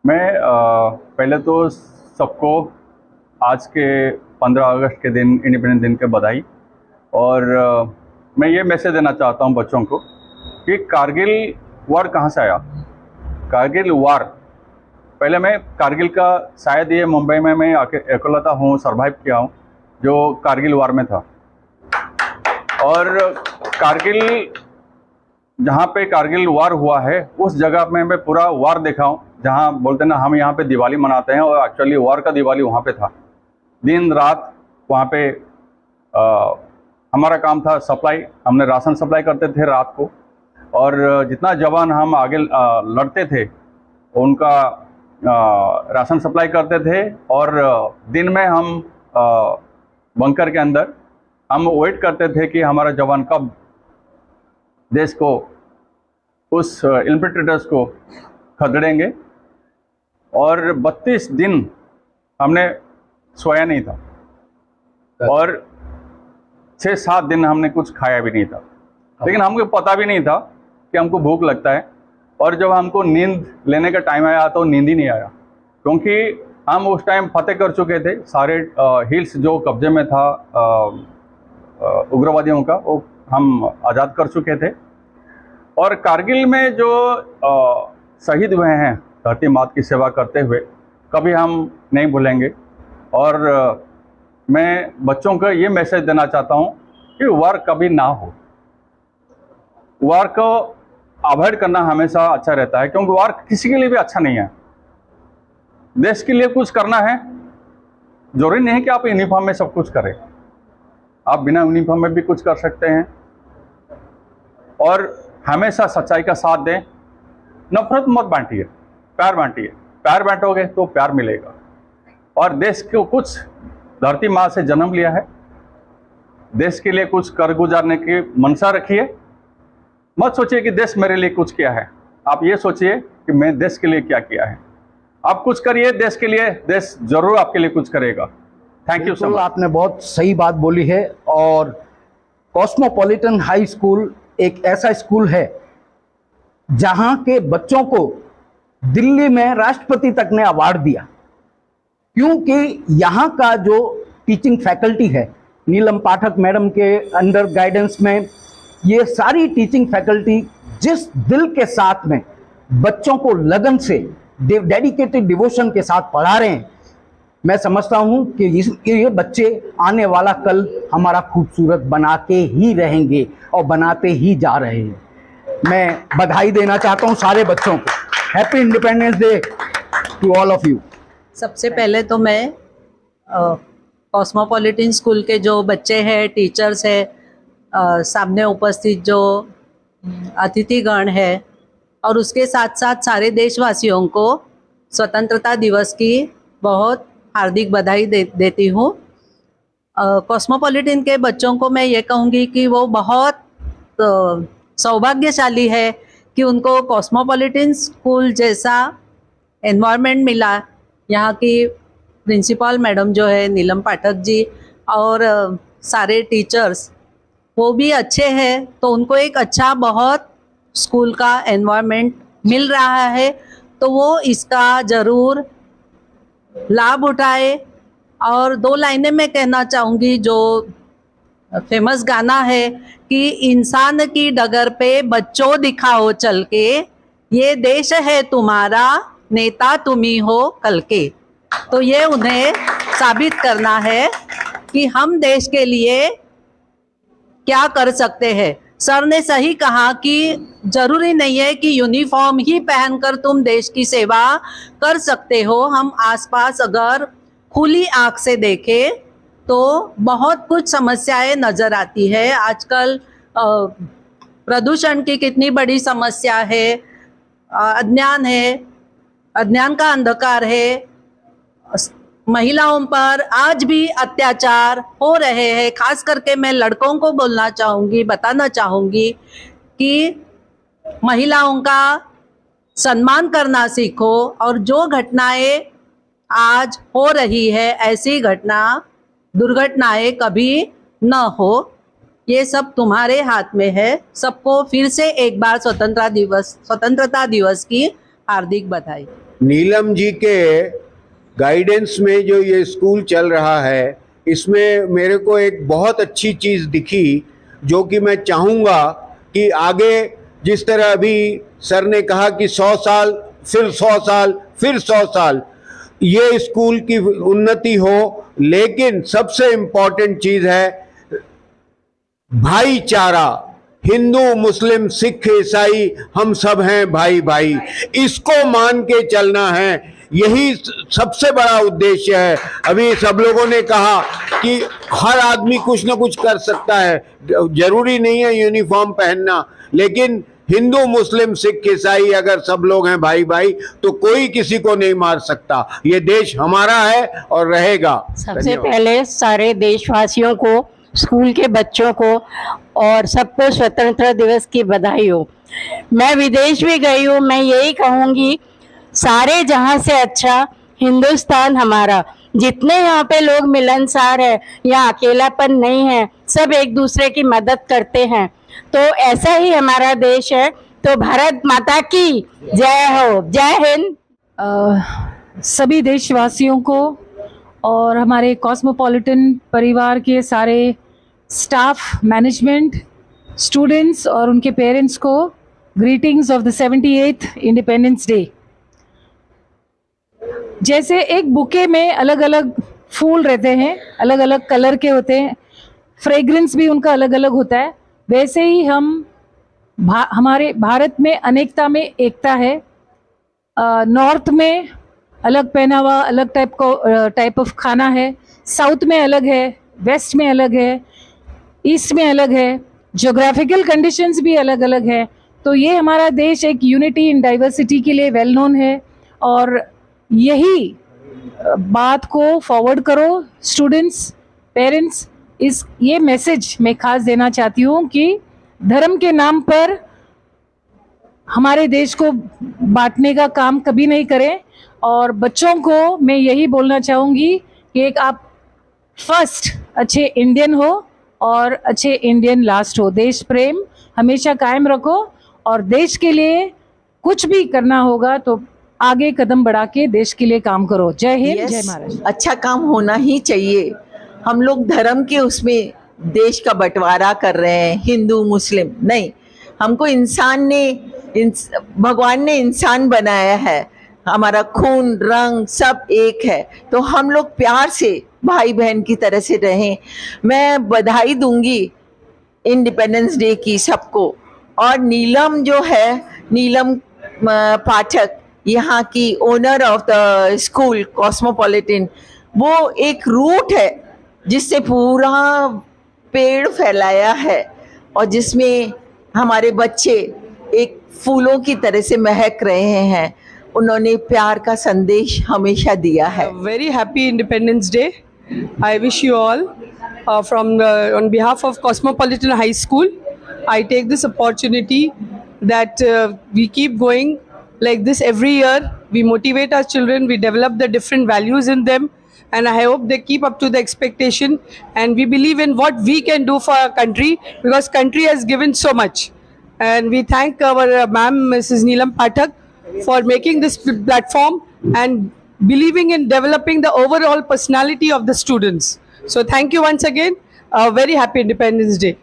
मैं पहले तो सबको आज के 15 अगस्त के दिन, इंडिपेंडेंस दिन के बधाई। और मैं ये मैसेज देना चाहता हूँ बच्चों को कि कारगिल वार कहाँ से आया। कारगिल वार, पहले मैं कारगिल का, शायद ये मुंबई में मैं अकेला हूँ, सर्वाइव किया हूँ जो कारगिल वार में था। और कारगिल, जहाँ पे कारगिल वार हुआ है उस जगह में मैं पूरा वार देखा हूँ। जहाँ बोलते ना हम यहाँ पे दिवाली मनाते हैं, और एक्चुअली वार का दिवाली वहाँ पे था। दिन रात वहाँ पे हमारा काम था सप्लाई, हमने राशन सप्लाई करते थे रात को। और जितना जवान हम आगे लड़ते थे उनका राशन सप्लाई करते थे। और दिन में हम बंकर के अंदर हम वेट करते थे कि हमारा जवान कब देश को, उस इन्फिल्ट्रेटर्स को खदेड़ेंगे। और 32 दिन हमने सोया नहीं था, और 6-7 दिन हमने कुछ खाया भी नहीं था। लेकिन हमको पता भी नहीं था कि हमको भूख लगता है। और जब हमको नींद लेने का टाइम आया तो नींद ही नहीं आया, क्योंकि हम उस टाइम फतेह कर चुके थे सारे हिल्स जो कब्जे में था उग्रवादियों का, वो हम आज़ाद कर चुके थे। और कारगिल में जो शहीद हुए हैं धरती मात की सेवा करते हुए, कभी हम नहीं भूलेंगे। और मैं बच्चों को ये मैसेज देना चाहता हूँ कि वार कभी ना हो। वार को अवॉइड करना हमेशा अच्छा रहता है, क्योंकि वार किसी के लिए भी अच्छा नहीं है। देश के लिए कुछ करना है, जरूरी नहीं है कि आप यूनिफॉर्म में सब कुछ करें, आप बिना यूनिफॉर्म में भी कुछ कर सकते हैं। और हमेशा सच्चाई का साथ दें, नफरत मत बांटिए, प्यार बांटिए। प्यार बांटोगे तो प्यार मिलेगा। और देश को, कुछ धरती माँ से जन्म लिया है, देश के लिए कुछ कर गुजारने की मनसा रखिए। मत सोचिए कि देश मेरे लिए कुछ किया है, आप ये सोचिए कि मैं देश के लिए क्या किया है। आप कुछ करिए देश के लिए, देश जरूर आपके लिए कुछ करेगा। Thank you so much. आपने बहुत सही बात बोली है। और कॉस्मोपॉलिटन हाई स्कूल एक ऐसा स्कूल है जहां के बच्चों को दिल्ली में राष्ट्रपति तक ने अवार्ड दिया, क्योंकि यहाँ का जो टीचिंग फैकल्टी है, नीलम पाठक मैडम के अंडर गाइडेंस में, ये सारी टीचिंग फैकल्टी जिस दिल के साथ में बच्चों को लगन से, डेडिकेटेड डिवोशन के साथ पढ़ा रहे हैं, मैं समझता हूं कि ये बच्चे आने वाला कल हमारा खूबसूरत बनाते ही रहेंगे और बनाते ही जा रहे हैं। मैं बधाई देना चाहता हूं सारे बच्चों को। Happy independence day to all of you. सबसे पहले तो मैं कॉस्मोपॉलिटन स्कूल के जो बच्चे हैं, टीचर्स हैं, सामने उपस्थित जो अतिथिगण है, और उसके साथ साथ सारे देशवासियों को स्वतंत्रता दिवस की बहुत हार्दिक बधाई देती हूँ। कॉस्मोपॉलिटन के बच्चों को मैं ये कहूँगी कि वो बहुत सौभाग्यशाली है कि उनको कॉस्मोपॉलिटन स्कूल जैसा एनवायरनमेंट मिला। यहाँ की प्रिंसिपल मैडम जो है नीलम पाठक जी, और सारे टीचर्स वो भी अच्छे हैं, तो उनको एक अच्छा बहुत स्कूल का एनवायरनमेंट मिल रहा है, तो वो इसका ज़रूर लाभ उठाए। और 2 लाइनें मैं कहना चाहूँगी, जो फेमस गाना है कि इंसान की डगर पे बच्चों दिखाओ चल के, ये देश है तुम्हारा, नेता तुम ही हो कल के। तो ये उन्हें साबित करना है कि हम देश के लिए क्या कर सकते हैं। सर ने सही कहा कि जरूरी नहीं है कि यूनिफॉर्म ही पहनकर तुम देश की सेवा कर सकते हो। हम आसपास अगर खुली आंख से देखें तो बहुत कुछ समस्याएं नजर आती है। आजकल प्रदूषण की कितनी बड़ी समस्या है, अज्ञान है, अज्ञान का अंधकार है, महिलाओं पर आज भी अत्याचार हो रहे हैं। खास करके मैं लड़कों को बोलना चाहूँगी, बताना चाहूँगी कि महिलाओं का सम्मान करना सीखो, और जो घटनाएं आज हो रही है, ऐसी दुर्घटनाएं कभी न हो। ये सब तुम्हारे हाथ में है। सबको फिर से एक बार स्वतंत्रता दिवस की हार्दिक बधाई। नीलम जी के गाइडेंस में जो ये स्कूल चल रहा है, इसमें मेरे को एक बहुत अच्छी चीज़ दिखी, जो कि मैं चाहूँगा कि आगे जिस तरह अभी सर ने कहा कि 100 साल फिर 100 साल फिर 100 साल ये स्कूल की उन्नति हो, लेकिन सबसे इम्पोर्टेंट चीज़ है भाईचारा। हिंदू मुस्लिम सिख ईसाई हम सब हैं भाई भाई, इसको मान के चलना है, यही सबसे बड़ा उद्देश्य है। अभी सब लोगों ने कहा कि हर आदमी कुछ ना कुछ कर सकता है, जरूरी नहीं है यूनिफॉर्म पहनना, लेकिन हिंदू मुस्लिम सिख ईसाई अगर सब लोग हैं भाई भाई तो कोई किसी को नहीं मार सकता। ये देश हमारा है और रहेगा। सबसे पहले सारे देशवासियों को, स्कूल के बच्चों को और सबको स्वतंत्रता दिवस की बधाई हो। मैं विदेश भी गई हूँ, मैं यही कहूँगी सारे जहाँ से अच्छा हिंदुस्तान हमारा। जितने यहाँ पे लोग मिलनसार है, यहाँ अकेलापन नहीं है, सब एक दूसरे की मदद करते हैं, तो ऐसा ही हमारा देश है। तो भारत माता की जय हो, जय हिंद। सभी देशवासियों को और हमारे कॉस्मोपॉलिटन परिवार के सारे स्टाफ, मैनेजमेंट, स्टूडेंट्स और उनके पेरेंट्स को greetings of the 78th independence day. जैसे एक बुके में अलग अलग फूल रहते हैं, अलग अलग कलर के होते हैं, फ्रेग्रेंस भी उनका अलग अलग होता है, वैसे ही हमारे भारत में अनेकता में एकता है। नॉर्थ में अलग पहनावा, अलग टाइप ऑफ खाना है, साउथ में अलग है, वेस्ट में अलग है, ईस्ट में अलग है, ज्योग्राफिकल कंडीशंस भी अलग अलग है। तो ये हमारा देश एक यूनिटी इन डाइवर्सिटी के लिए वेल नोन है, और यही बात को फॉरवर्ड करो स्टूडेंट्स, पेरेंट्स। ये मैसेज मैं खास देना चाहती हूँ कि धर्म के नाम पर हमारे देश को बांटने का काम कभी नहीं करें। और बच्चों को मैं यही बोलना चाहूँगी कि एक आप फर्स्ट अच्छे इंडियन हो और अच्छे इंडियन लास्ट हो। देश प्रेम हमेशा कायम रखो, और देश के लिए कुछ भी करना होगा तो आगे कदम बढ़ा के देश के लिए काम करो। जय हिंद, जय महाराष्ट्र। अच्छा काम होना ही चाहिए। हम लोग धर्म के उसमें देश का बंटवारा कर रहे हैं, हिंदू मुस्लिम नहीं। हमको भगवान ने इंसान बनाया है, हमारा खून रंग सब एक है, तो हम लोग प्यार से भाई बहन की तरह से रहें। मैं बधाई दूंगी इंडिपेंडेंस डे की सबको। और नीलम जो है, नीलम पाठक, यहाँ की owner of the school cosmopolitan, वो एक रूट है जिससे पूरा पेड़ फैलाया है, और जिसमें हमारे बच्चे एक फूलों की तरह से महक रहे हैं। उन्होंने प्यार का संदेश हमेशा दिया है। Very happy Independence Day. I wish you all on behalf of Cosmopolitan High School, I take this opportunity that we keep going like this every year. We motivate our children, we develop the different values in them, and I hope they keep up to the expectation, and we believe in what we can do for our country, because country has given so much. And we thank our ma'am, Mrs. Neelam Pathak, for making this platform and believing in developing the overall personality of the students. So thank you once again. A very happy Independence Day.